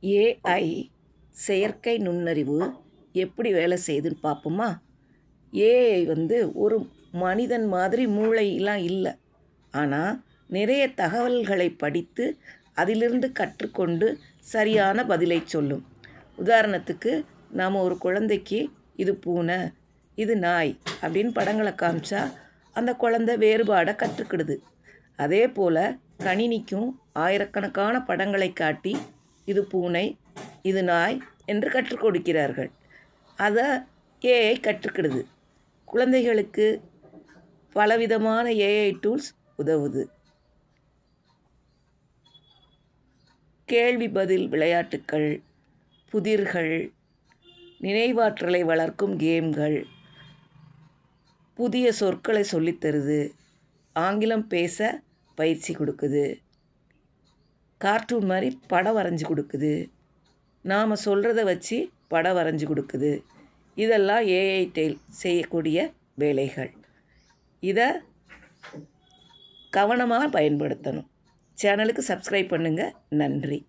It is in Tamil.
ஏஐ செயற்கை நுண்ணறிவு எப்படி வேலை செய்யுதுன்னு பார்ப்போமா? ஏஐ ஒரு மனிதன் மாதிரி மூளைலாம் இல்லை. ஆனால் நிறைய தகவல்களை படித்து அதிலிருந்து கற்றுக்கொண்டு சரியான பதிலை சொல்லும். உதாரணத்துக்கு நாம் ஒரு குழந்தைக்கு இது பூனை, இது நாய் அப்படின்னு படங்களை காமிச்சா அந்த குழந்தை வேறுபாடை கற்றுக்கிடுது. அதே போல் கணினிக்கும் ஆயிரக்கணக்கான படங்களை காட்டி இது பூனை, இது நாய் என்று கற்றுக் கொடுக்கிறார்கள். அதை ஏஐ கற்றுக்கிடுது. குழந்தைகளுக்கு பலவிதமான ஏஐ டூல்ஸ் உதவுது. கேள்வி பதில் விளையாட்டுக்கள், புதிர்கள், நினைவாற்றலை வளர்க்கும் கேம்கள், புதிய சொற்களை சொல்லித்தருது, ஆங்கிலம் பேச பயிற்சி கொடுக்குது, கார்ட்டூன் மாதிரி படம் வரைஞ்சி கொடுக்குது, நாம் சொல்கிறத வச்சு படம் வரைஞ்சி கொடுக்குது. இதெல்லாம் ஏஐ செய்யக்கூடிய வேலைகள். இதை கவனமாக பயன்படுத்தணும். சேனலுக்கு சப்ஸ்கிரைப் பண்ணுங்கள். நன்றி.